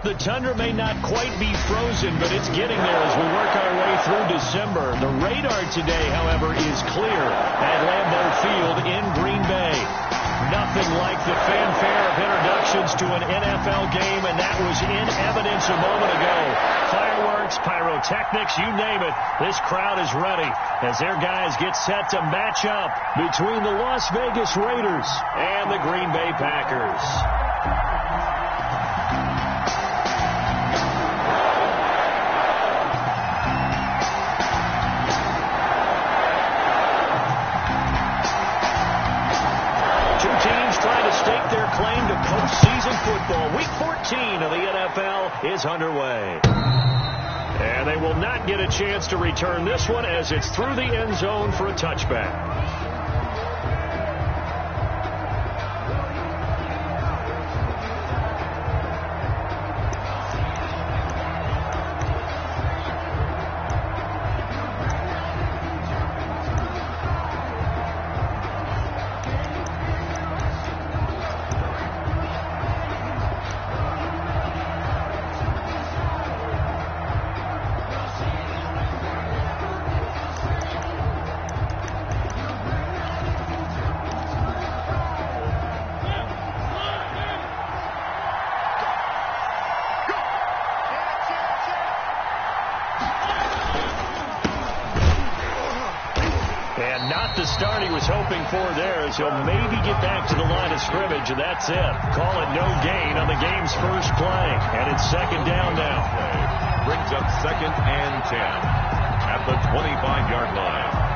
The tundra may not quite be frozen, but it's getting there as we work our way through December. The radar today, however, is clear at Lambeau Field in Green Bay. Nothing like the fanfare of introductions to an NFL game, and that was in evidence a moment ago. Fireworks, pyrotechnics, you name it. This crowd is ready as their guys get set to match up between the Las Vegas Raiders and the Green Bay Packers. Stake their claim to postseason football. Week 14 of the NFL is underway. And they will not get a chance to return this one as it's through the end zone for a touchback. Not the start he was hoping for there, as he'll maybe get back to the line of scrimmage, and that's it. Call it no gain on the game's first play, and it's second down now. Brings up 2nd and 10 at the 25-yard line.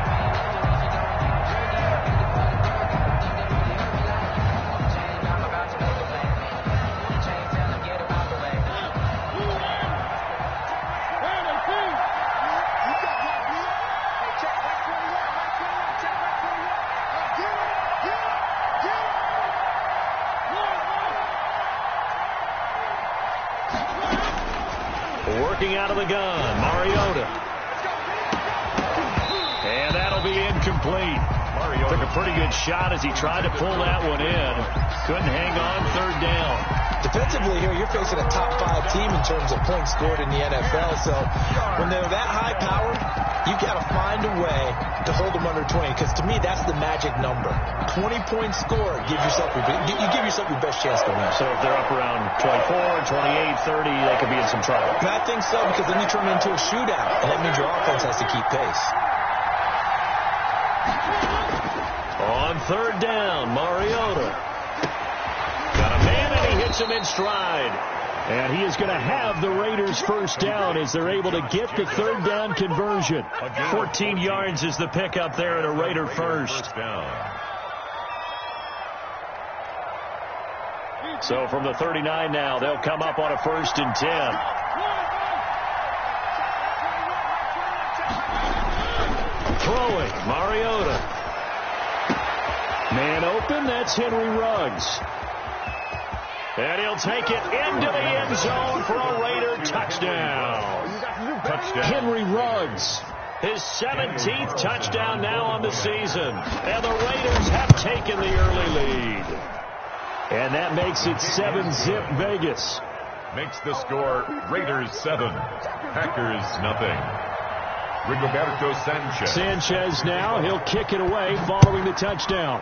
Working out of the gun, Mariota. And that'll be incomplete. Took a pretty good shot as he tried to pull that one in. Couldn't hang on, third down. Defensively here, you're facing a top 5 team in terms of points scored in the NFL. So when they're that high power, you've got to find a way to hold them under 20. Because to me, that's the magic number. 20 points scored, you give yourself your best chance to win. So if they're up around 24, 28, 30, they could be in some trouble. And I think so, because then you turn it into a shootout, and that means your offense has to keep pace. On third down, Mariota. Got a man, and he hits him in stride. And he is going to have the Raiders first down as they're able to get the third down conversion. 14 yards is the pickup there at a Raider first. So from the 39 now, they'll come up on a 1st and 10. Throwing, Mariota. Man open, that's Henry Ruggs. And he'll take it into the end zone for a Raider touchdown. Henry Ruggs, his 17th touchdown now on the season. And the Raiders have taken the early lead. And that makes it 7-zip Vegas. Makes the score Raiders 7, Packers nothing. Rigoberto Sanchez. Sanchez now, he'll kick it away following the touchdown.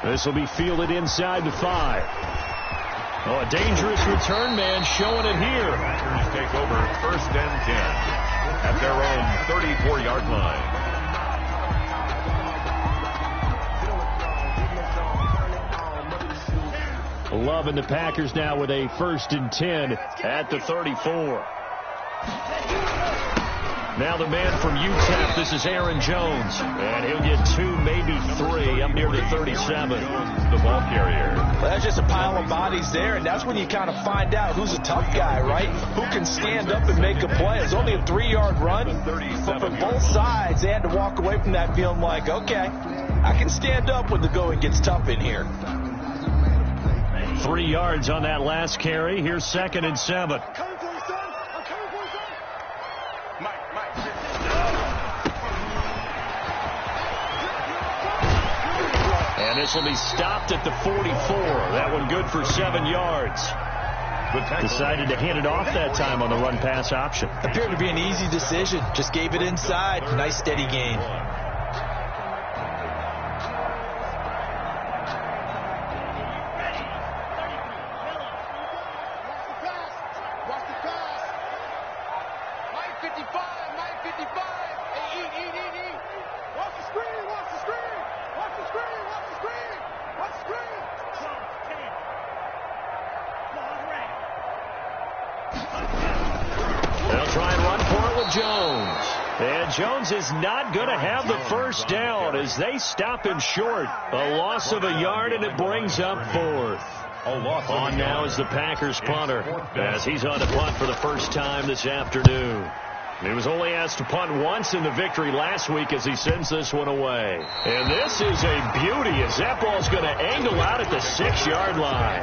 This will be fielded inside the 5. Oh, a dangerous return man showing it here. Packers take over 1st and 10 at their own 34-yard line. Loving the Packers now with a 1st and 10 at the 34. Now the man from UTEP, this is Aaron Jones. And he'll get 2, maybe 3, up near the 37. The ball carrier. Well, that's just a pile of bodies there, and that's when you kind of find out who's a tough guy, right? Who can stand up and make a play. It's only a 3-yard run, but for both sides, they had to walk away from that feeling like, okay, I can stand up when the going gets tough in here. 3 yards on that last carry. Here's 2nd and 7. And this will be stopped at the 44. That one good for 7 yards. Decided to hand it off that time on the run-pass option. Appeared to be an easy decision. Just gave it inside. Nice steady gain. Jones is not going to have the first down as they stop him short. A loss of a yard, and it brings up 4th. On now is the Packers punter as he's on the punt for the first time this afternoon. He was only asked to punt once in the victory last week as he sends this one away. And this is a beauty as that ball's going to angle out at the 6-yard line.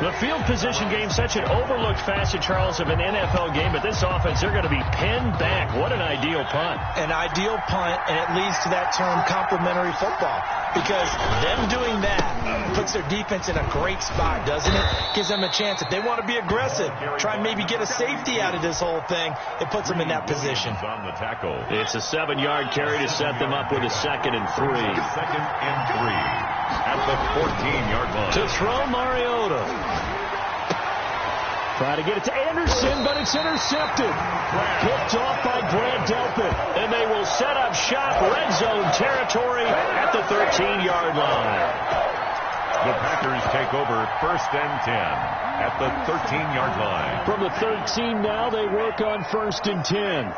The field position game, such an overlooked facet, Charles, of an NFL game, but this offense, they're going to be pinned back. What an ideal punt. An ideal punt, and it leads to that term complementary football. Because them doing that puts their defense in a great spot, doesn't it? Gives them a chance. If they want to be aggressive, try and maybe get a safety out of this whole thing, it puts them in that position. It's a 7-yard carry to set them up with a 2nd and 3. 2nd and 3 at the 14-yard line. To throw Mariota. Try to get it to Anderson, but it's intercepted. Picked off by Brad Delpit. And they will set up shop, red zone territory at the 13-yard line. The Packers take over 1st and 10 at the 13-yard line. From the 13 now, they work on 1st and 10.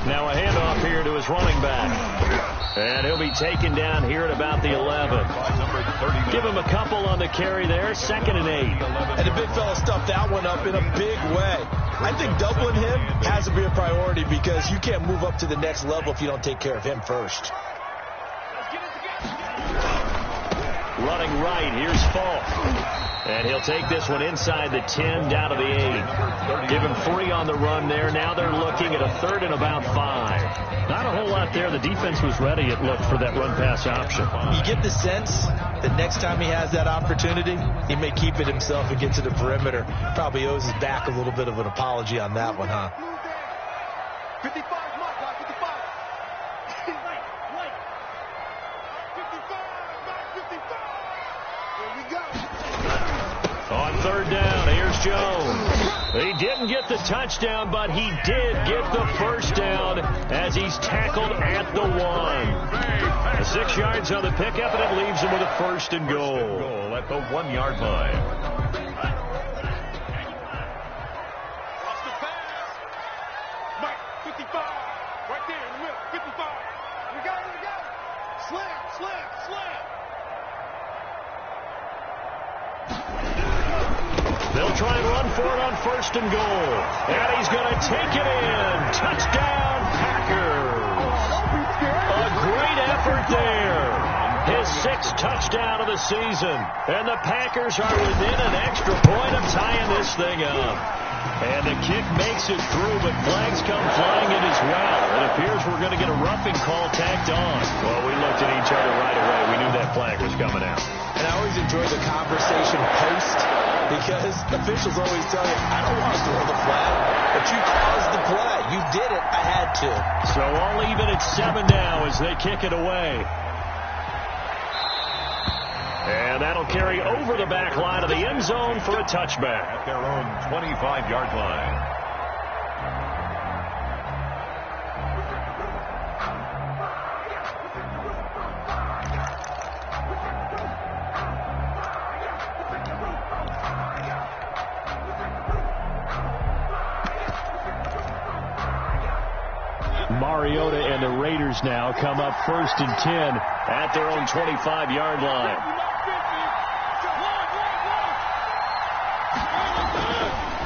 Now a handoff here to his running back. And he'll be taken down here at about the 11. Give him a couple on the carry there. 2nd and 8. And the big fella stuffed that one up in a big way. I think doubling him has to be a priority because you can't move up to the next level if you don't take care of him first. Running right, here's Falk. And he'll take this one inside the 10, down to the 8. Give him 3 on the run there. Now they're looking at a 3rd and about 5. Not a whole lot there. The defense was ready, it looked, for that run-pass option. You get the sense that next time he has that opportunity, he may keep it himself and get to the perimeter. Probably owes his back a little bit of an apology on that one, huh? 55, Mark, 55. Right. 55. Here we go. On 3rd down, here's Jones. He didn't get the touchdown, but he did get the first down as he's tackled at the 1. 6 yards on the pickup, and it leaves him with a 1st and goal. At the 1-yard line. Watch the pass. Mike, 55. Right there in the middle. 55. We got it. Slam. They'll try and run for it on 1st and goal. And he's going to take it in. Touchdown, Packers. A great effort there. His 6th touchdown of the season. And the Packers are within an extra point of tying this thing up. And the kick makes it through, but flags come flying in as well. It appears we're going to get a roughing call tacked on. Well, we looked at each other right away. We knew that flag was coming out. And I always enjoy the conversation post because officials always tell you, I don't want to throw the flag, but you caused the play. You did it. I had to. So all even at 7 now as they kick it away. And that'll carry over the back line of the end zone for a touchback. At their own 25-yard line. Mariota and the Raiders now come up 1st and 10 at their own 25-yard line.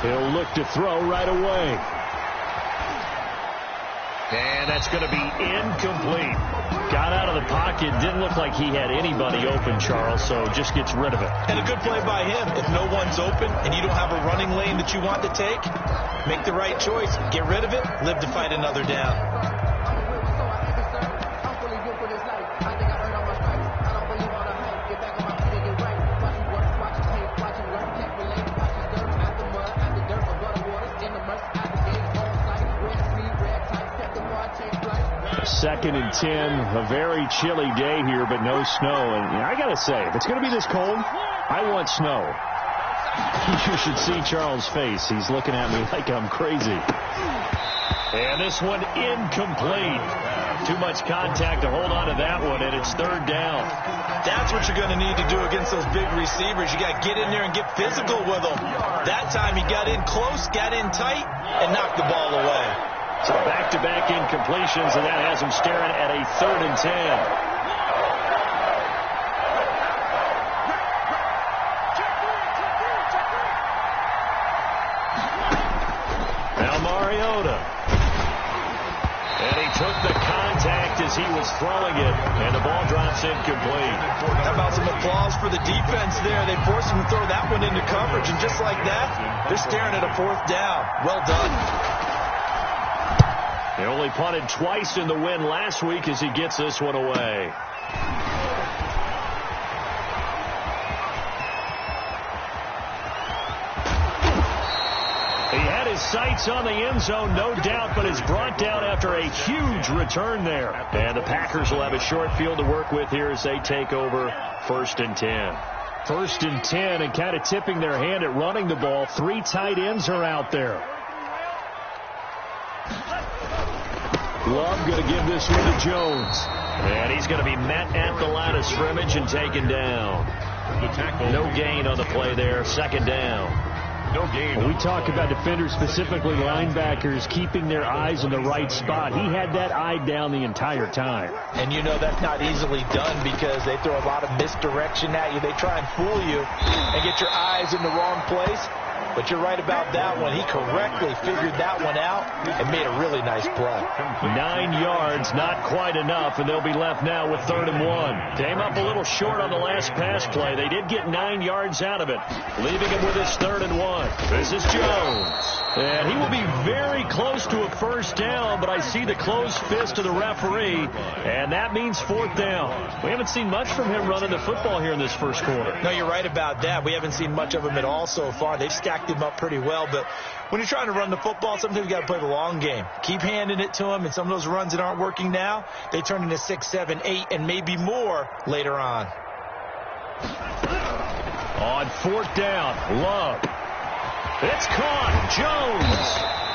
He'll look to throw right away. And that's going to be incomplete. Got out of the pocket. Didn't look like he had anybody open, Charles, so just gets rid of it. And a good play by him. If no one's open and you don't have a running lane that you want to take, make the right choice. Get rid of it. Live to fight another down. 2nd and 10. A very chilly day here, but no snow. And I got to say, if it's going to be this cold, I want snow. You should see Charles' face. He's looking at me like I'm crazy. And this one incomplete. Too much contact to hold on to that one, and it's 3rd down. That's what you're going to need to do against those big receivers. You got to get in there and get physical with them. That time he got in close, got in tight, and knocked the ball away. So back-to-back incompletions, and that has him staring at a 3rd and 10. As he was throwing it, and the ball drops incomplete. How about some applause for the defense there? They forced him to throw that one into coverage, and just like that, they're staring at a 4th down. Well done. They only punted twice in the win last week as he gets this one away. Sights on the end zone, no doubt, but is brought down after a huge return there. And the Packers will have a short field to work with here as they take over 1st and 10. 1st and 10, and kind of tipping their hand at running the ball. 3 tight ends are out there. Love going to give this one to Jones. And he's going to be met at the line of scrimmage and taken down. No gain on the play there. 2nd down. No gain. When we talk about defenders, specifically linebackers, keeping their eyes in the right spot. He had that eye down the entire time. And you know that's not easily done because they throw a lot of misdirection at you. They try and fool you and get your eyes in the wrong place. But you're right about that one. He correctly figured that one out and made a really nice play. 9 yards, not quite enough, and they'll be left now with 3rd and 1. Came up a little short on the last pass play. They did get 9 yards out of it, leaving him with his 3rd and 1. This is Jones. And he will be very close to a 1st down, but I see the closed fist of the referee, and that means 4th down. We haven't seen much from him running the football here in this first quarter. No, you're right about that. We haven't seen much of him at all so far. They've stacked him up pretty well, but when you're trying to run the football, sometimes you got to play the long game. Keep handing it to him, and some of those runs that aren't working now, they turn into 6, 7, 8, and maybe more later on. On 4th down, Love. It's caught. Jones.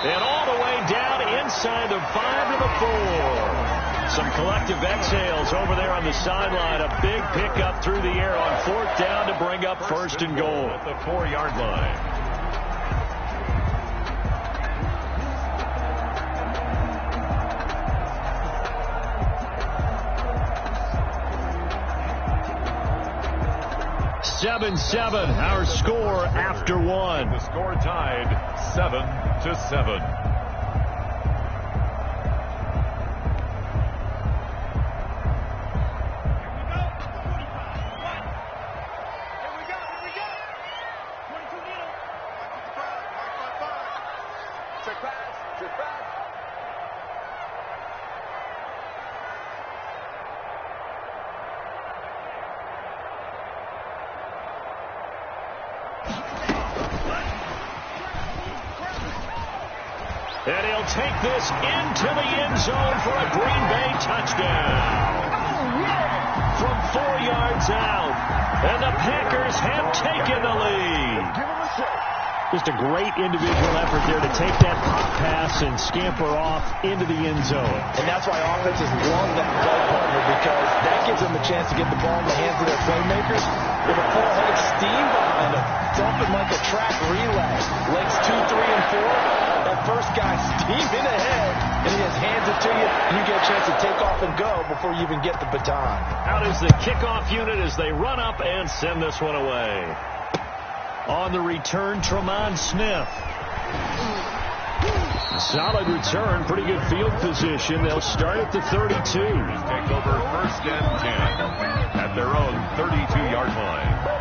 And all the way down inside the 5 to the 4. Some collective exhales over there on the sideline. A big pickup through the air on 4th down to bring up 1st and goal. At the 4-yard line. Seven, our score after 1. The score tied 7-7. And he'll take this into the end zone for a Green Bay touchdown. From 4 yards out. And the Packers have taken the lead. Just a great individual effort there to take that pop pass and scamper off into the end zone. And that's why offenses love that play partner, because that gives them a chance to get the ball in the hands of their playmakers with a full head of steam behind them. It's often like a track relay. Legs 2, 3, and 4. That first guy steaming ahead, and he just hands it to you, and you get a chance to take off and go before you even get the baton. Out is the kickoff unit as they run up and send this one away. On the return, Tremont Smith. Solid return, pretty good field position. They'll start at the 32. Take over 1st and 10 at their own 32-yard line.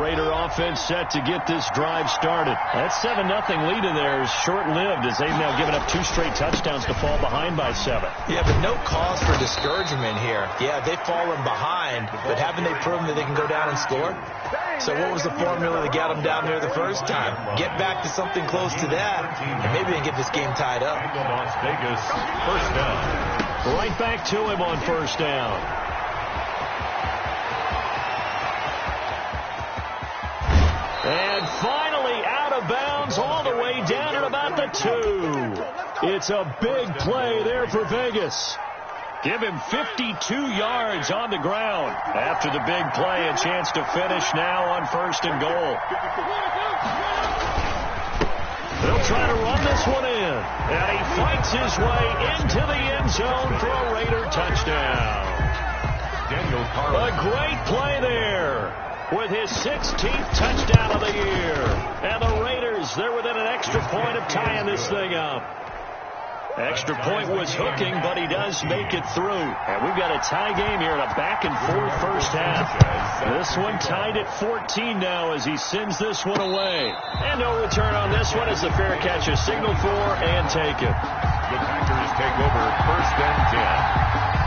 Raider offense set to get this drive started. That 7-0 lead in there is short-lived as they've now given up 2 straight touchdowns to fall behind by 7. Yeah, but no cause for discouragement here. Yeah, they've fallen behind, but haven't they proven that they can go down and score? So what was the formula that got them down there the first time? Get back to something close to that, and maybe they can get this game tied up. Las Vegas, first down. Right back to him on first down. And finally out of bounds all the way down at about the 2. It's a big play there for Vegas. Give him 52 yards on the ground. After the big play, a chance to finish now on first and goal. They'll try to run this one in. And he fights his way into the end zone for a Raider touchdown. A great play there with his 16th touchdown of the year. And the Raiders, they're within an extra point of tying this thing up. Extra point was hooking, but he does make it through. And we've got a tie game here in a back-and-forth first half. This one tied at 14 now as he sends this one away. And no return on this one as the fair catch is signaled for and taken. The Packers take over first and 10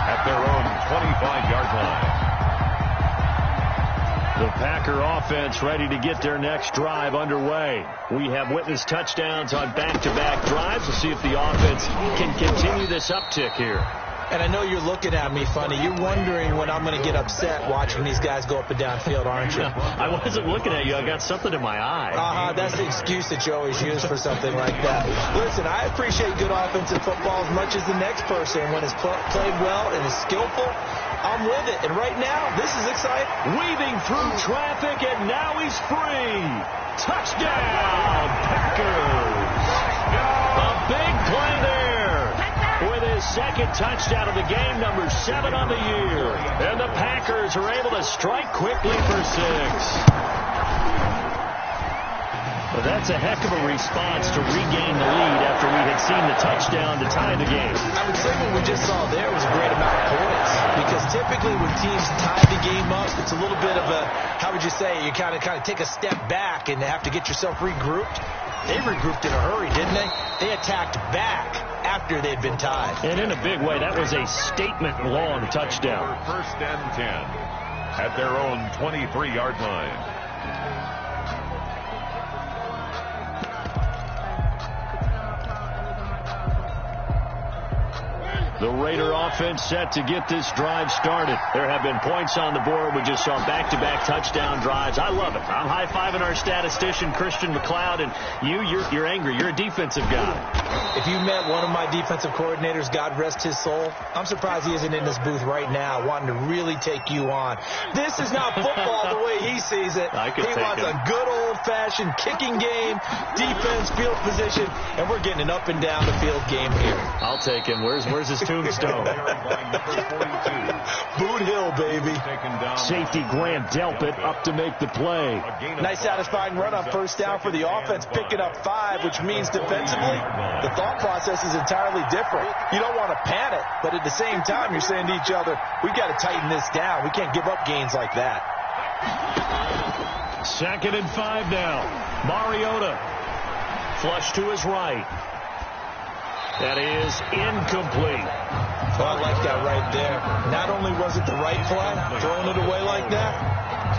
at their own 25-yard line. The Packer offense ready to get their next drive underway. We have witnessed touchdowns on back-to-back drives. We'll see if the offense can continue this uptick here. And I know you're looking at me funny. You're wondering when I'm going to get upset watching these guys go up and down field, aren't you? I wasn't looking at you. I got something in my eye. That's the excuse that you always use for something like that. Listen, I appreciate good offensive football as much as the next person. When it's played well and is skillful, I'm with it. And right now, this is exciting. Weaving through traffic, and now he's free. Touchdown, Packers. A big play there with his second touchdown of the game, number 7 on the year. And the Packers are able to strike quickly for 6. Well, that's a heck of a response to regain the lead after we had seen the touchdown to tie the game. I would say what we just saw there was a great amount of points, because typically when teams tie the game up, it's a little bit of a, how would you say, you kind of take a step back and have to get yourself regrouped. They regrouped in a hurry, didn't they? They attacked back after they'd been tied. And in a big way, that was a statement-long touchdown. First and 10 at their own 23-yard line. The Raider offense set to get this drive started. There have been points on the board. We just saw back-to-back touchdown drives. I love it. I'm high-fiving our statistician, Christian McLeod, and you're angry. You're a defensive guy. If you met one of my defensive coordinators, God rest his soul, I'm surprised he isn't in this booth right now wanting to really take you on. This is not football the way he sees it. He wants a good old-fashioned kicking game, defense, field position, and we're getting an up-and-down-the-field game here. I'll take him. Where's his tombstone? Boot Hill, baby. Safety Grant Delpit up to make the play. Nice satisfying run on first down for the offense, picking up 5, which means defensively, the thought process is entirely different. You don't want to panic, but at the same time, you're saying to each other, we got to tighten this down. We can't give up gains like that. 2nd and 5 now. Mariota. Flush to his right. That is incomplete. Oh, I like that right there. Not only was it the right play, throwing it away like that,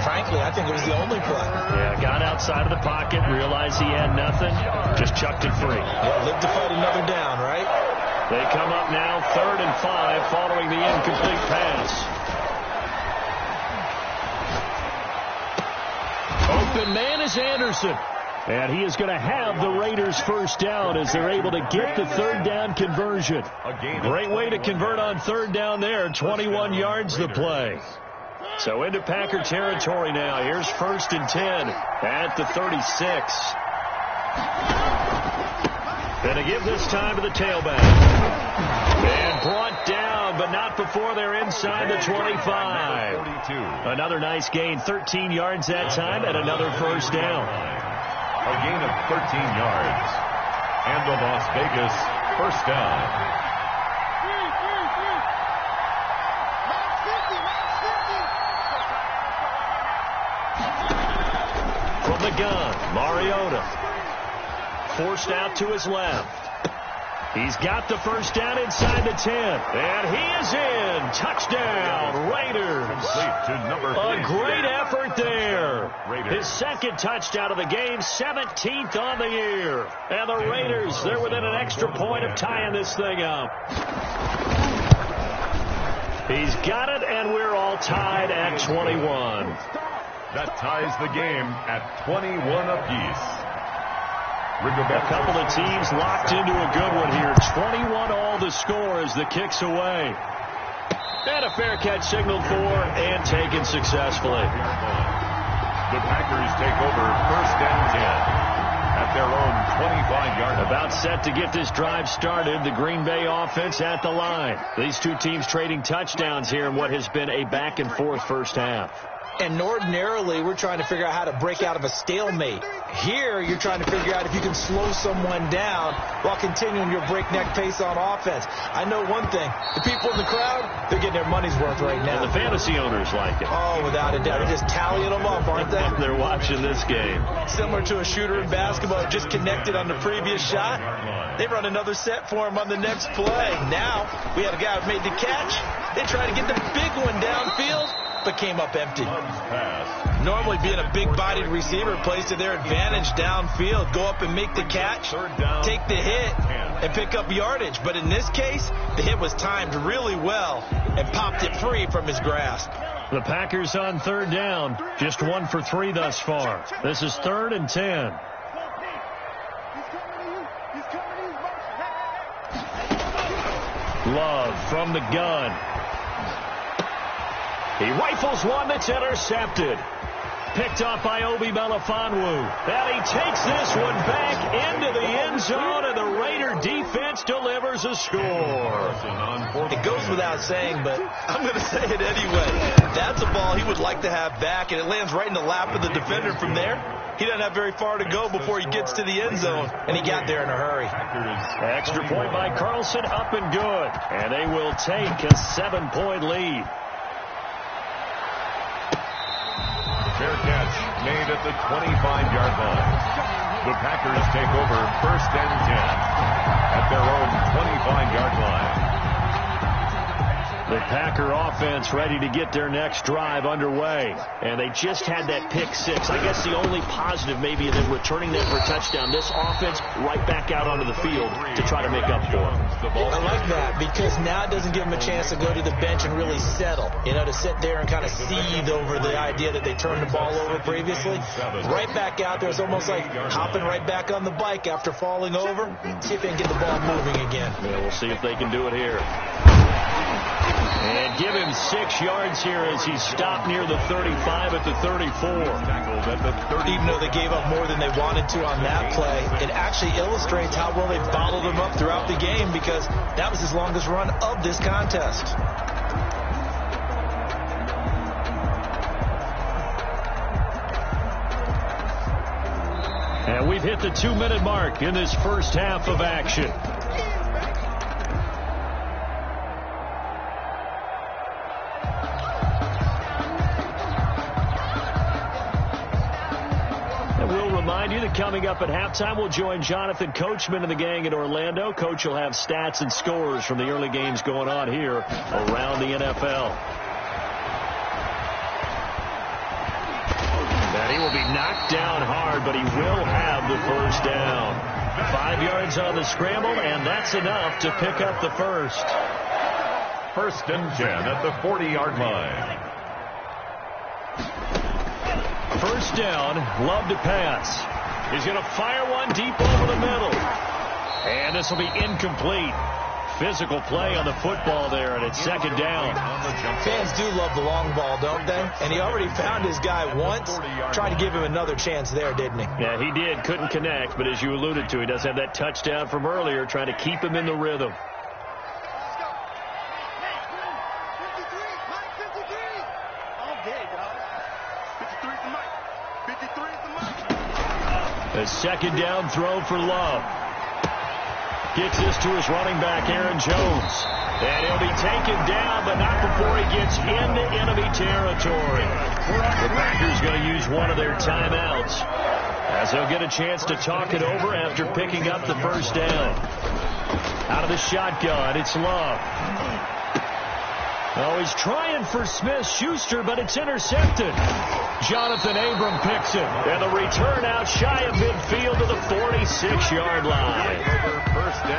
frankly, I think it was the only play. Yeah, got outside of the pocket, realized he had nothing, just chucked it free. Yeah, live to fight another down, right? They come up now 3rd and 5 following the incomplete pass. Open man is Anderson. And he is going to have the Raiders first down as they're able to get the 3rd down conversion. Great way to convert on 3rd down there. 21 yards the play. So into Packer territory now. Here's 1st and 10 at the 36. And to give this time to the tailback. And brought down, but not before they're inside the 25. Another nice gain. 13 yards that time and another first down. A gain of 13 yards. And the Las Vegas first down. the gun. Mariota forced out to his left. He's got the first down inside the 10. And he is in. Touchdown, Raiders. A great effort there. His second touchdown of the game, 17th on the year. And the Raiders, they're within an extra point of tying this thing up. He's got it, and we're all tied at 21. That ties the game at 21 apiece. A couple of teams locked into a good one here. 21 all the score as the kick's away. And a fair catch signaled for and taken successfully. The Packers take over 1st and 10 at their own 25-yard line. About set to get this drive started. The Green Bay offense at the line. These two teams trading touchdowns here in what has been a back-and-forth first half. And ordinarily, we're trying to figure out how to break out of a stalemate. Here, you're trying to figure out if you can slow someone down while continuing your breakneck pace on offense. I know one thing. The people in the crowd, they're getting their money's worth right now. And the fantasy owners like it. Oh, without a doubt. They're just tallying them up, aren't they? They're watching this game. Similar to a shooter in basketball who just connected on the previous shot. They run another set for him on the next play. Now, we had a guy who made the catch. They tried to get the big one downfield, but came up empty. Normally being a big-bodied receiver plays to their advantage downfield. Go up and make the catch, take the hit, and pick up yardage. But in this case, the hit was timed really well and popped it free from his grasp. The Packers on 3rd down. Just 1 for 3 thus far. This is 3rd and 10. Love from the gun. He rifles one that's intercepted. Picked off by Obi Melifonwu. And he takes this one back into the end zone, and the Raider defense delivers a score. It goes without saying, but I'm going to say it anyway. That's a ball he would like to have back, and it lands right in the lap of the defender from there. He doesn't have very far to go before he gets to the end zone, and he got there in a hurry. Extra point by Carlson, up and good. And they will take a 7-point lead. Fair catch made at the 25-yard line. The Packers take over 1st and 10 at their own 25-yard line. The Packer offense ready to get their next drive underway. And they just had that pick six. I guess the only positive maybe in them returning that for a touchdown. This offense right back out onto the field to try to make up for it. I like that because now it doesn't give them a chance to go to the bench and really settle. You know, to sit there and kind of seethe over the idea that they turned the ball over previously. Right back out there. It's almost like hopping right back on the bike after falling over. See if they can get the ball moving again. Yeah, we'll see if they can do it here. And give him 6 yards here as he stopped near the 35 at the 34. Even though they gave up more than they wanted to on that play, it actually illustrates how well they bottled him up throughout the game because that was his longest run of this contest. And we've hit the 2-minute mark in this first half of action. You that coming up at halftime, we'll join Jonathan Coachman and the gang in Orlando. Coach will have stats and scores from the early games going on here around the NFL. And he will be knocked down hard, but he will have the first down. 5 yards on the scramble, and that's enough to pick up the first. 1st and 10 at the 40-yard line. First down, Love to pass. He's going to fire one deep over the middle. And this will be incomplete. Physical play on the football there, and it's 2nd down. Fans do love the long ball, don't they? And he already found his guy once. Tried to give him another chance there, didn't he? Yeah, he did. Couldn't connect, but as you alluded to, he does have that touchdown from earlier, trying to keep him in the rhythm. A 2nd down throw for Love. Gets this to his running back, Aaron Jones. And he'll be taken down, but not before he gets into enemy territory. The Packers going to use one of their timeouts. as he'll get a chance to talk it over after picking up the first down. Out of the shotgun, it's Love. Oh, he's trying for Smith-Schuster, but it's intercepted. Jonathan Abram picks it. And the return out shy of midfield to the 46-yard line.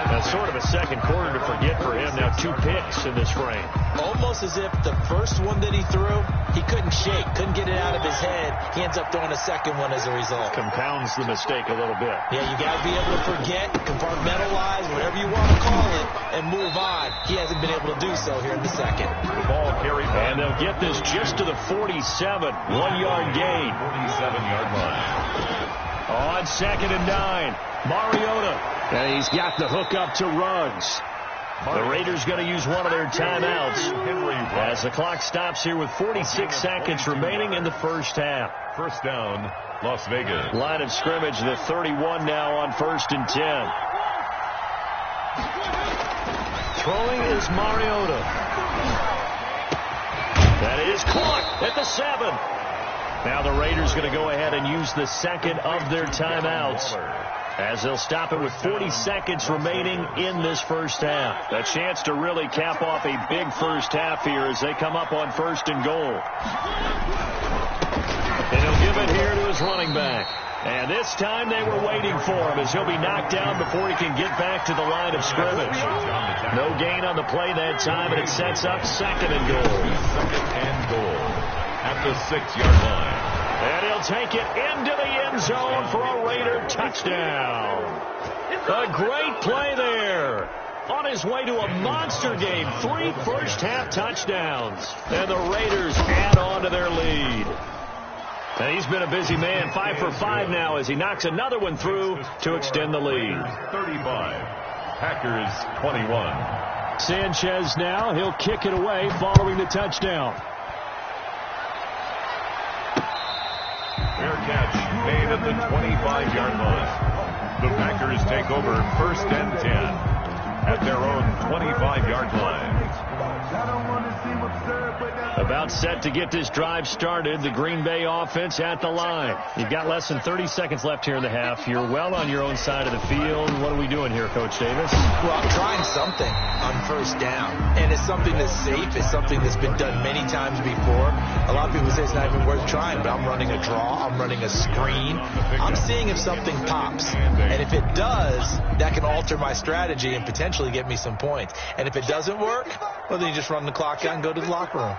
That's sort of a second quarter to forget for him. Now 2 picks in this frame. Almost as if the first one that he threw, he couldn't shake, couldn't get it out of his head. He ends up throwing a second one as a result. Compounds the mistake a little bit. Yeah, you got to be able to forget, compartmentalize, whatever you want to call it, and move on. He hasn't been able to do so here in the second. The ball carried by. And they'll get this just to the 47. 1-yard gain. 47-yard line. On 2nd and 9. Mariota. And he's got the hook up to Ruggs. The Raiders going to use one of their timeouts as the clock stops here with 46 seconds remaining in the first half. First down, Las Vegas. Line of scrimmage, the 31 now on 1st and 10. Throwing is Mariota. That is caught at the 7. Now the Raiders going to go ahead and use the second of their timeouts, as they'll stop it with 40 seconds remaining in this first half. A chance to really cap off a big first half here as they come up on 1st and goal. And he'll give it here to his running back. And this time they were waiting for him, as he'll be knocked down before he can get back to the line of scrimmage. No gain on the play that time, and it sets up 2nd and goal. 2nd and goal at the 6-yard line. And he'll take it into the end zone for a Raider touchdown. A great play there. On his way to a monster game, 3 first-half touchdowns. And the Raiders add on to their lead. And he's been a busy man, 5 for 5 now as he knocks another one through to extend the lead. 35, Packers 21. Sanchez now, he'll kick it away following the touchdown. Fair catch made at the 25-yard line. The Packers take over 1st and 10 at their own 25-yard line. About set to get this drive started. The Green Bay offense at the line. You've got less than 30 seconds left here in the half. You're well on your own side of the field. What are we doing here, Coach Davis? Well, I'm trying something on 1st down. And it's something that's safe. It's something that's been done many times before. A lot of people say it's not even worth trying, but I'm running a draw. I'm running a screen. I'm seeing if something pops. And if it does, that can alter my strategy and potentially get me some points. And if it doesn't work, well, then you just run the clock out and go to the locker room.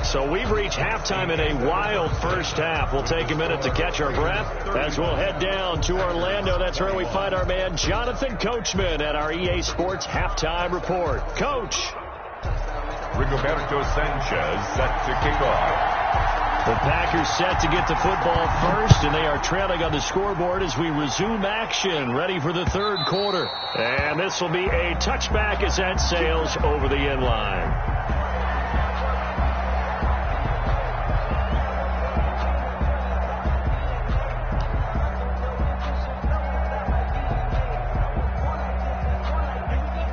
So we've reached halftime in a wild first half. We'll take a minute to catch our breath as we'll head down to Orlando. That's where we find our man Jonathan Coachman at our EA Sports Halftime Report. Coach. Rigoberto Sanchez set to kick off. The Packers set to get the football first, and they are trailing on the scoreboard as we resume action, ready for the 3rd quarter. And this will be a touchback as that sails over the end line.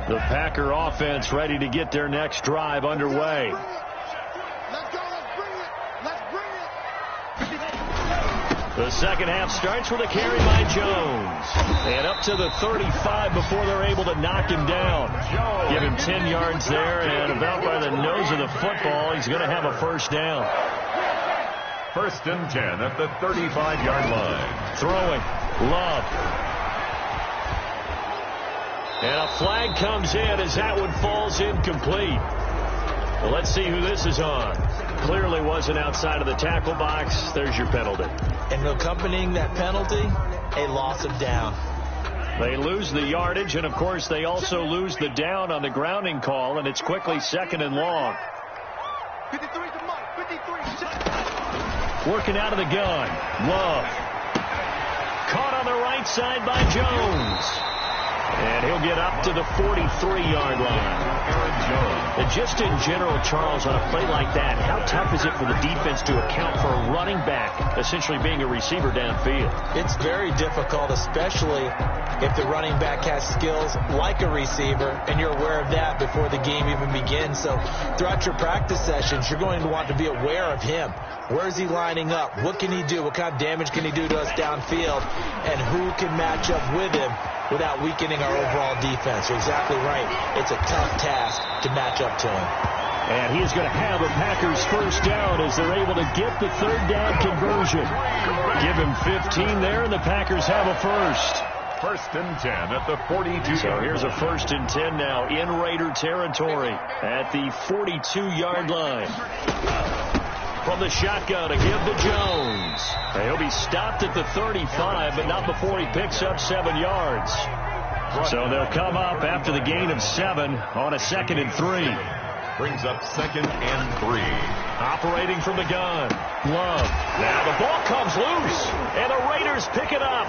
The Packer offense ready to get their next drive underway. Let's go. Let's bring it. Let's bring it. The second half starts with a carry by Jones. And up to the 35 before they're able to knock him down. Give him 10 yards there, and about by the nose of the football, he's going to have a first down. 1st and 10 at the 35-yard line. Throwing. Love. And a flag comes in as that one falls incomplete. Well, let's see who this is on. Clearly wasn't outside of the tackle box. There's your penalty. And accompanying that penalty, a loss of down. They lose the yardage, and, of course, they also lose the down on the grounding call, and it's quickly 2nd and long. 53 to Mike. 53. Working out of the gun. Love. Caught on the right side by Jones. And he'll get up to the 43-yard line. And just in general, Charles, on a play like that, how tough is it for the defense to account for a running back essentially being a receiver downfield? It's very difficult, especially if the running back has skills like a receiver, and you're aware of that before the game even begins. So throughout your practice sessions, you're going to want to be aware of him. Where is he lining up? What can he do? What kind of damage can he do to us downfield? And who can match up with him without weakening our overall defense? You're exactly right. It's a tough task to match up to him. And he's going to have a Packers first down as they're able to get the third down conversion. Give him 15 there, and the Packers have a first. First and 10 at the 42. So here's a first and 10 now in Raider territory at the 42-yard line. From the shotgun to give to Jones. He'll be stopped at the 35, but not before he picks up 7 yards. So they'll come up after the gain of 7 on a 2nd and 3. Brings up 2nd and 3. Operating from the gun. Love. Now the ball comes loose, and the Raiders pick it up.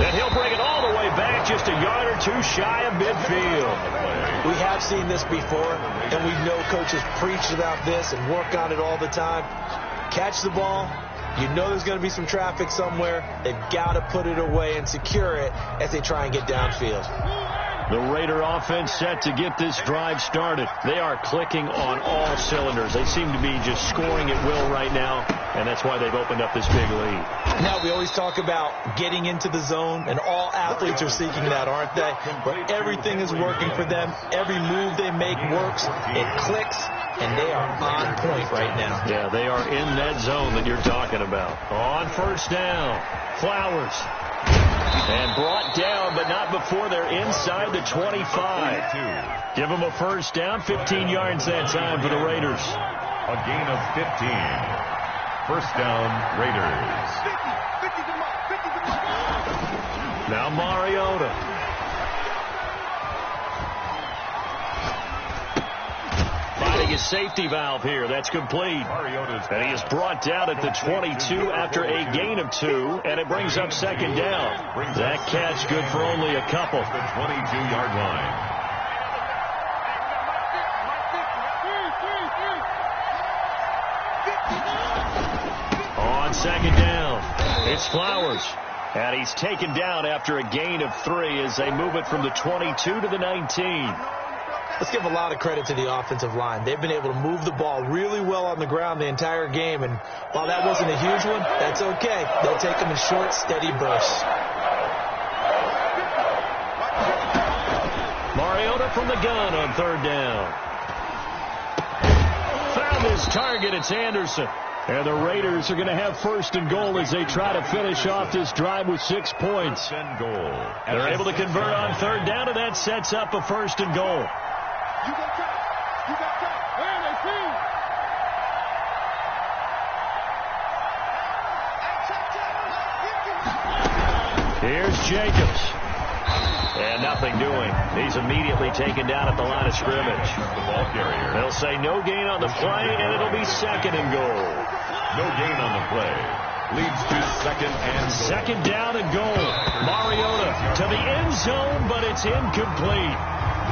And he'll bring it all the way back, just a yard or two shy of midfield. We have seen this before, and we know coaches preach about this and work on it all the time. Catch the ball. You know there's going to be some traffic somewhere. They've got to put it away and secure it as they try and get downfield. The Raider offense set to get this drive started. They are clicking on all cylinders. They seem to be just scoring at will right now, and that's why they've opened up this big lead. Now, we always talk about getting into the zone, and all athletes are seeking that, aren't they? But everything is working for them. Every move they make works. It clicks, and they are on point right now. Yeah, they are in that zone that you're talking about. On first down, Flowers. And brought down, but not before they're inside the 25. Give them a first down, 15 yards that time for the Raiders. A gain of 15. First down, Raiders. Now Mariota. Finding his safety valve here. That's complete. And he is brought down at the 22 after a gain of 2, and it brings up 2nd down. That catch good for only a couple. The 22-yard line. On 2nd down, it's Flowers. And he's taken down after a gain of 3 as they move it from the 22 to the 19. Let's give a lot of credit to the offensive line. They've been able to move the ball really well on the ground the entire game. And while that wasn't a huge one, that's okay. They'll take them in short, steady bursts. Mariota from the gun on 3rd down. Found his target. It's Anderson. And the Raiders are going to have 1st and goal as they try to finish off this drive with 6 points. And goal. They're able to convert on 3rd down, and that sets up a 1st and goal. You got time. You got time. Where they see? Here's Jacobs. And nothing doing. He's immediately taken down at the line of scrimmage. The ball carrier. They'll say no gain on the play, and it'll be 2nd and goal. No gain on the play. Leads to 2nd and goal. 2nd down and goal. Mariota to the end zone, but it's incomplete.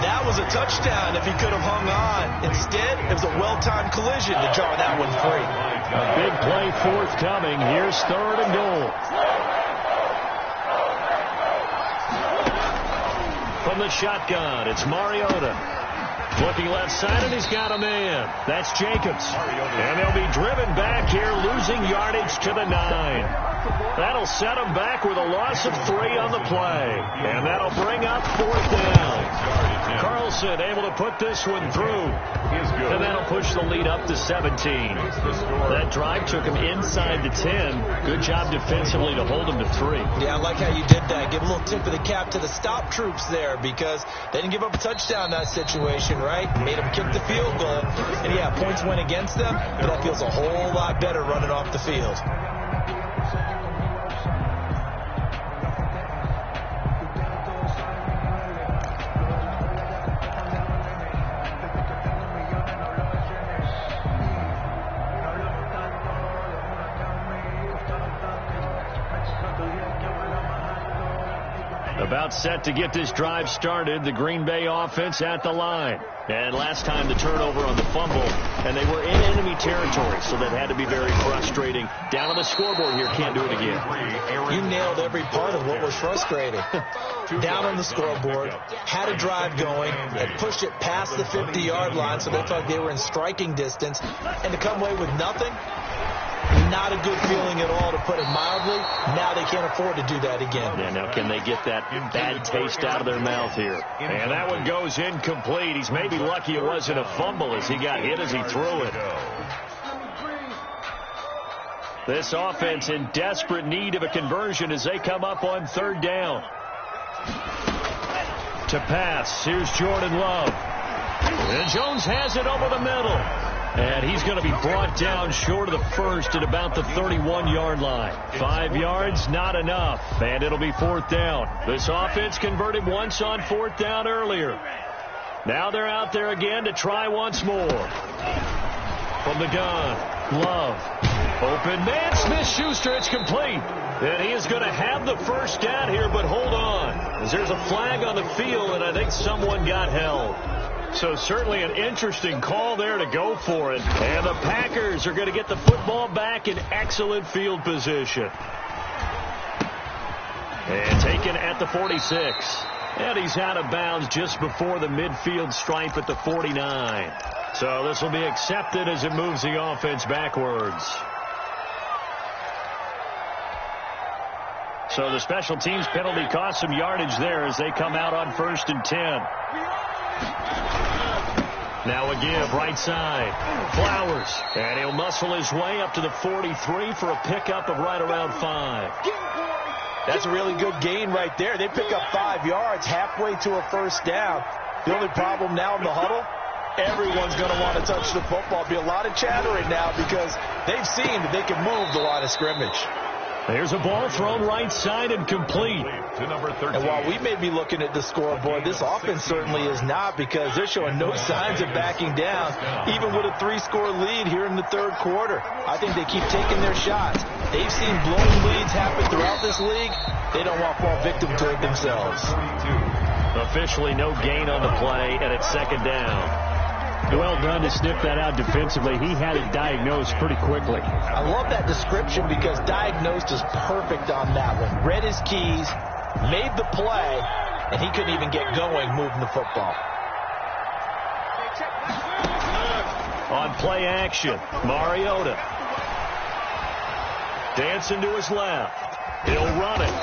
That was a touchdown if he could have hung on. Instead, it was a well-timed collision to jar that one free. A big play forthcoming. Here's 3rd and goal. From the shotgun, it's Mariota. Looking left side, and he's got a man. That's Jacobs. And they'll be driven back here, losing yardage to the 9. That'll set them back with a loss of 3 on the play. And that'll bring up 4th down. Carlson able to put this one through. And that'll push the lead up to 17. That drive took him inside the 10. Good job defensively to hold him to 3. Yeah, I like how you did that. Give a little tip of the cap to the stop troops there because they didn't give up a touchdown in that situation, right? Made them kick the field goal. And, yeah, points went against them, but that feels a whole lot better running off the field. About set to get this drive started. The Green Bay offense at the line. And last time the turnover on the fumble, and they were in enemy territory, so that had to be very frustrating. Down on the scoreboard here, can't do it again. You nailed every part of what was frustrating. Down on the scoreboard, had a drive going, and pushed it past the 50-yard line, so they thought they were in striking distance, and to come away with nothing, not a good feeling at all, to put it mildly. Now they can't afford to do that again. Yeah, now can they get that bad taste out of their mouth here? And that one goes incomplete. He's maybe lucky it wasn't a fumble as he got hit as he threw it. This offense in desperate need of a conversion as they come up on third down. To pass, here's Jordan Love. And Jones has it over the middle. And he's going to be brought down short of the first at about the 31-yard line. 5 yards, not enough. And it'll be fourth down. This offense converted once on fourth down earlier. Now they're out there again to try once more. From the gun, Love. Open man, Smith-Schuster, it's complete. And he is going to have the first down here, but hold on. As there's a flag on the field, and I think someone got held. So certainly an interesting call there to go for it. And the Packers are going to get the football back in excellent field position. And taken at the 46. And he's out of bounds just before the midfield stripe at the 49. So this will be accepted as it moves the offense backwards. So the special teams penalty cost some yardage there as they come out on 1st and 10. Now a give, right side. Flowers. And he'll muscle his way up to the 43 for a pickup of right around 5. That's a really good gain right there. They pick up 5 yards halfway to a first down. The only problem now in the huddle, everyone's going to want to touch the football. Be a lot of chattering now because they've seen that they can move the line of scrimmage. There's a ball thrown right side and complete. To number 13. And while we may be looking at the scoreboard, this offense certainly is not, because they're showing no signs of backing down, even with a 3-score lead here in the third quarter. I think they keep taking their shots. They've seen blowing leads happen throughout this league. They don't want to fall victim to it themselves. Officially no gain on the play, and it's second down. Well done to sniff that out defensively. He had it diagnosed pretty quickly. I love that description because diagnosed is perfect on that one. Read his keys, made the play, and he couldn't even get going moving the football. On play action, Mariota. Dancing to his left. He'll run it.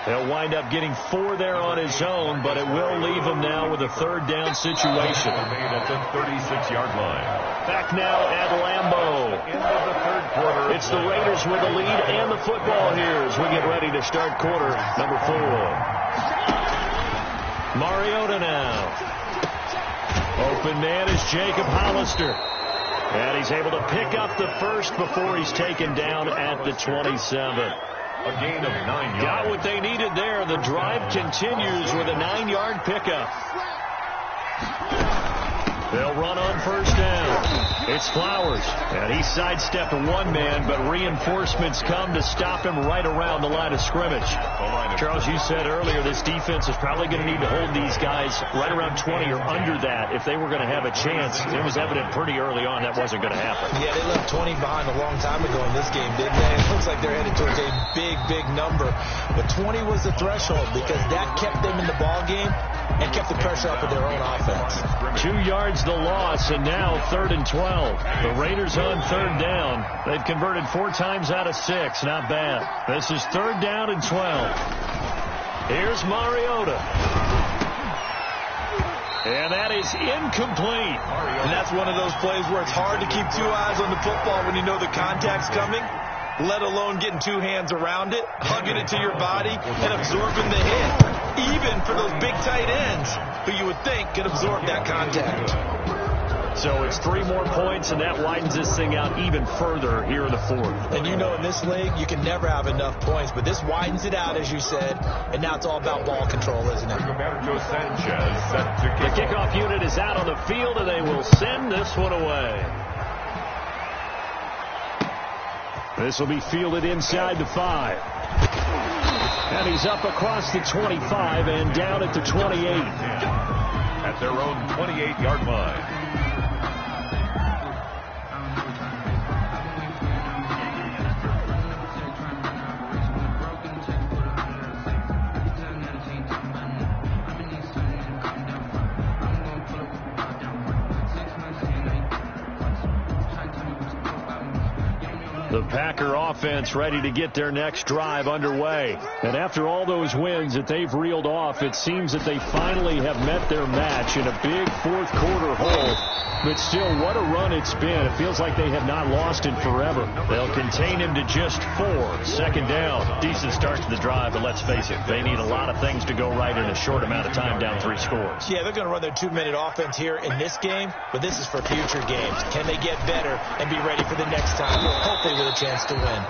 He'll wind up getting 4 there on his own, but it will leave him now with a third down situation. Made at the 36-yard line. Back now at Lambeau. Into the third quarter. It's the Raiders with the lead and the football here as we get ready to start quarter number 4. Mariota now. Open man is Jacob Hollister. And he's able to pick up the first before he's taken down at the 27. A gain of 9 yards. Got what they needed there. The drive continues with a 9-yard pickup. They'll run on first down. It's Flowers. And he sidestepped one man, but reinforcements come to stop him right around the line of scrimmage. Charles, you said earlier this defense is probably going to need to hold these guys right around 20 or under that if they were going to have a chance. It was evident pretty early on that wasn't going to happen. Yeah, they left 20 behind a long time ago in this game, didn't they? It looks like they're headed towards a big, big number. But 20 was the threshold because that kept them in the ball game and kept the pressure off of their own offense. 2 yards the loss, and now 3rd and 12. The Raiders on third down. They've converted 4 times out of 6. Not bad. This is 3rd down and 12. Here's Mariota. And that is incomplete. And that's one of those plays where it's hard to keep 2 eyes on the football when you know the contact's coming, let alone getting 2 hands around it, hugging it to your body, and absorbing the hit. Even for those big tight ends who you would think could absorb that contact. So it's 3 more points, and that widens this thing out even further here in the 4th. And you know in this league, you can never have enough points, but this widens it out, as you said, and now it's all about ball control, isn't it? Roberto Sanchez set to The kickoff unit is out on the field, and they will send this one away. This will be fielded inside the 5. And he's up across the 25 and down at the 28. At their own 28-yard line. The Packer offense ready to get their next drive underway. And after all those wins that they've reeled off, it seems that they finally have met their match in a big fourth quarter hole. But still, what a run it's been. It feels like they have not lost in forever. They'll contain him to just 4. Second down. Decent start to the drive, but let's face it, they need a lot of things to go right in a short amount of time, down 3 scores. Yeah, they're going to run their 2-minute offense here in this game, but this is for future games. Can they get better and be ready for the next time, hopefully with a chance to win?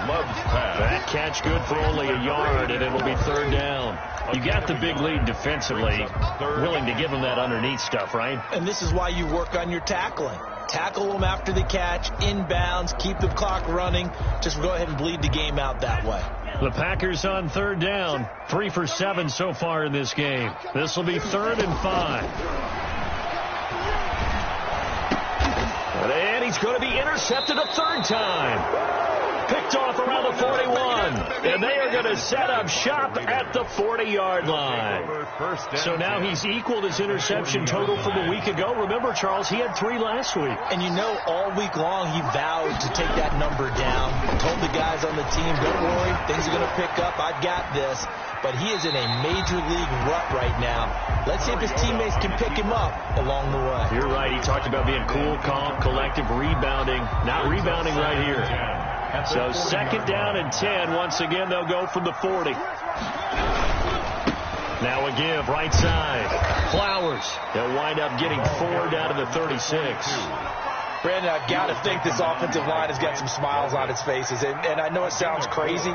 Love's pass. That catch good for only a yard, and it'll be third down. You got the big lead defensively, willing to give them that underneath stuff, right? And this is why you work on your tackling. Tackle them after the catch, inbounds, keep the clock running. Just go ahead and bleed the game out that way. The Packers on third down. 3 for 7 so far in this game. This will be 3rd and 5. And he's going to be intercepted a third time. Picked off around the 41. And they are going to set up shop at the 40-yard line. So now he's equaled his interception total from a week ago. Remember, Charles, he had 3 last week. And you know, all week long he vowed to take that number down. Told the guys on the team, don't worry, things are going to pick up. I've got this. But he is in a major league rut right now. Let's see if his teammates can pick him up along the way. You're right. He talked about being cool, calm, collective, rebounding. Not rebounding right here. So second down and 10. Once again, they'll go from the 40. Now a give, right side. Flowers. They'll wind up getting 4 down to the 36. Brandon, I've got to think this offensive line has got some smiles on its faces. And I know it sounds crazy,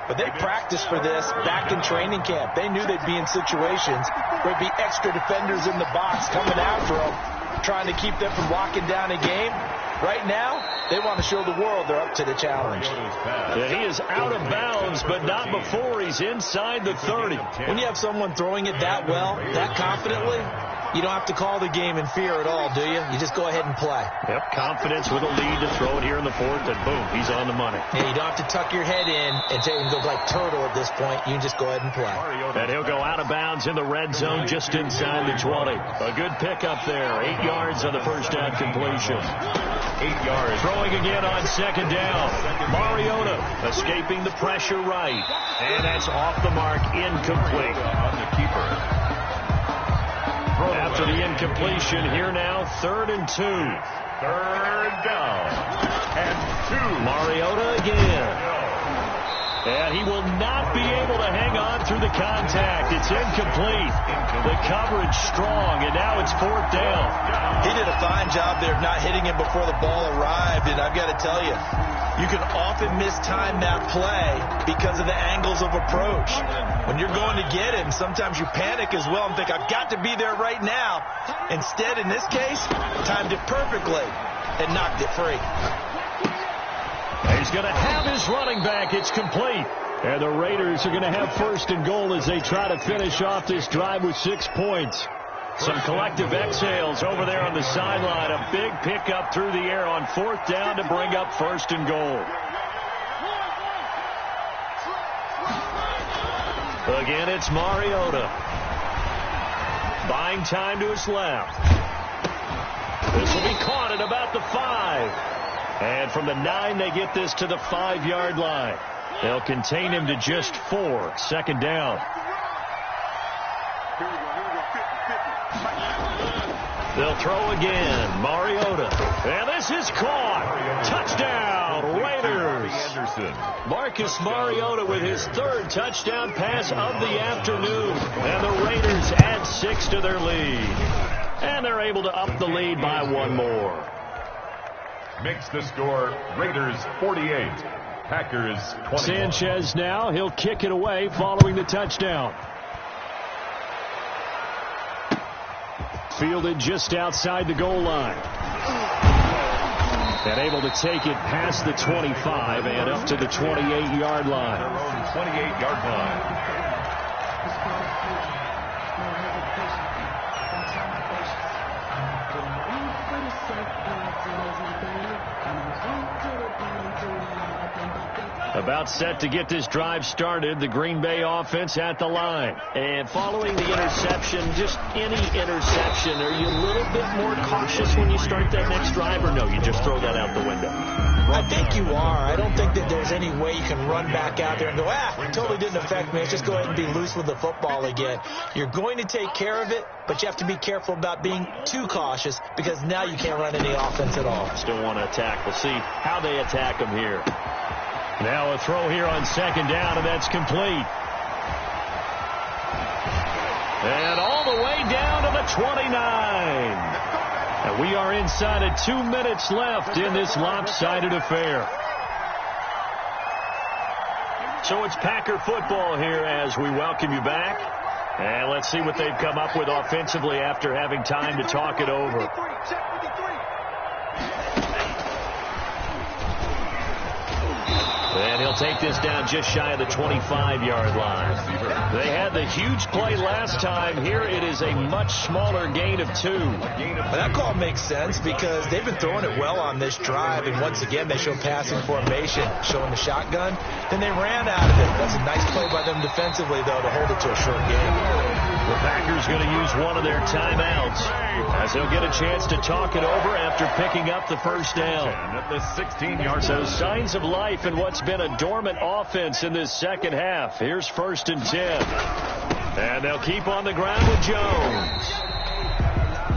but they practiced for this back in training camp. They knew they'd be in situations where there'd be extra defenders in the box coming after them, trying to keep them from locking down a game. Right now, they want to show the world they're up to the challenge. Yeah, he is out of bounds, but not before he's inside the 30. When you have someone throwing it that well, that confidently, you don't have to call the game in fear at all, do you? You just go ahead and play. Yep, confidence with a lead to throw it here in the 4th, and boom, he's on the money. Yeah, you don't have to tuck your head in and go like turtle at this point. You can just go ahead and play. And he'll go out of bounds in the red zone just inside the 20. A good pickup there. 8 yards on the first down completion. 8 yards. Throwing again on second down. Mariota escaping the pressure right. And that's off the mark, incomplete. On the keeper. After the incompletion, here now, 3rd and 2. 3rd down. And 2. Mariota again. And he will not be able to hang on through the contact. It's incomplete. The coverage strong, and now it's 4th down. He did a fine job there of not hitting him before the ball arrived, and I've got to tell you, you can often mistime that play because of the angles of approach. When you're going to get it, and sometimes you panic as well and think, I've got to be there right now. Instead, in this case, timed it perfectly and knocked it free. He's going to have his running back. It's complete. And the Raiders are going to have 1st and goal as they try to finish off this drive with 6 points. Some collective exhales over there on the sideline. A big pickup through the air on 4th down to bring up 1st and goal. Again, it's Mariota. Buying time to his left. This will be caught at about the 5. And from the 9, they get this to the 5-yard line. They'll contain him to just 4. Second down. They'll throw again. Mariota. And this is caught. Touchdown, Raiders. Marcus Mariota with his 3rd touchdown pass of the afternoon. And the Raiders add 6 to their lead. And they're able to up the lead by 1 more. Makes the score Raiders 48, Packers 21. Sanchez now. He'll kick it away following the touchdown. Fielded just outside the goal line. And able to take it past the 25 and up to the 28-yard line. Their own 28-yard line. About set to get this drive started, the Green Bay offense at the line. And following the interception, just any interception, are you a little bit more cautious when you start that next drive, or no, you just throw that out the window? I think you are. I don't think that there's any way you can run back out there and go, it totally didn't affect me. Let's just go ahead and be loose with the football again. You're going to take care of it, but you have to be careful about being too cautious because now you can't run any offense at all. Still want to attack. We'll see how they attack them here. Now a throw here on second down, and that's complete. And all the way down to the 29. And we are inside of 2 minutes left in this lopsided affair. So it's Packer football here as we welcome you back. And let's see what they've come up with offensively after having time to talk it over. And he'll take this down just shy of the 25-yard line. They had the huge play last time. Here it is a much smaller gain of 2. Well, that call makes sense because they've been throwing it well on this drive. And once again, they show passing formation, showing the shotgun. Then they ran out of it. That's a nice play by them defensively, though, to hold it to a short game. The Packers going to use one of their timeouts as they'll get a chance to talk it over after picking up the first down. At the 16-yard So line. signs of life in what's been a dormant offense in this second half. Here's 1st and 10. And they'll keep on the ground with Jones.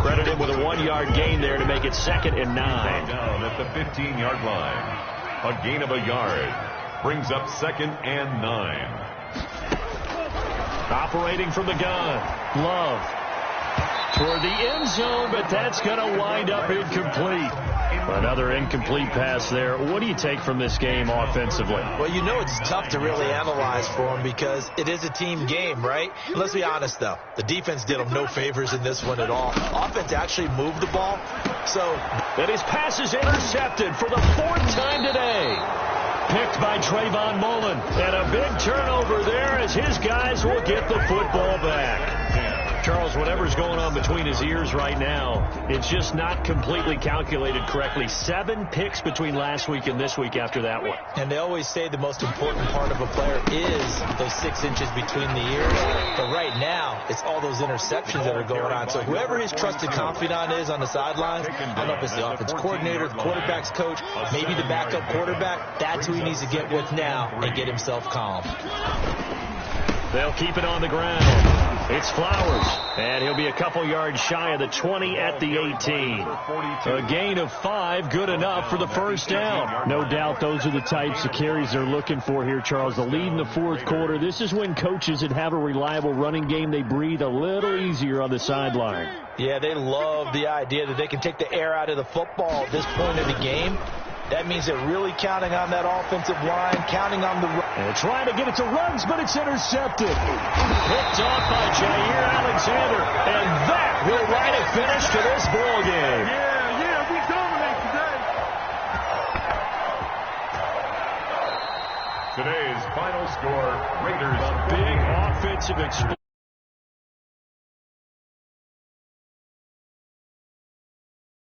Credit him with a 1-yard gain there to make it 2nd and 9. Down at the 15-yard line. A gain of a yard brings up 2nd and 9. Operating from the gun. Love. Toward the end zone, but that's going to wind up incomplete. Another incomplete pass there. What do you take from this game offensively? Well, you know it's tough to really analyze for them because it is a team game, right? Let's be honest, though. The defense did them no favors in this one at all. Offense actually moved the ball. So that his pass is intercepted for the 4th time today. Picked by Trayvon Mullen. And a big turnover there as his guys will get the football back. Charles, whatever's going on between his ears right now, it's just not completely calculated correctly. 7 picks between last week and this week after that one. And they always say the most important part of a player is those 6 inches between the ears. But right now, it's all those interceptions that are going on. So whoever his trusted confidant is on the sidelines, I don't know if it's the offense coordinator, the quarterback's coach, maybe the backup quarterback, that's who he needs to get with now and get himself calm. They'll keep it on the ground. It's Flowers, and he'll be a couple yards shy of the 20 at the 18. A gain of 5, good enough for the first down. No doubt those are the types of carries they're looking for here, Charles. The lead in the 4th quarter. This is when coaches that have a reliable running game, they breathe a little easier on the sideline. Yeah, they love the idea that they can take the air out of the football at this point of the game. That means they're really counting on that offensive line, counting on the run. And trying to get it to runs, but it's intercepted. Picked off by Jair Alexander. And that will write a finish to this ball game. Yeah, we dominate today. Today's final score, Raiders. A big offensive explosion.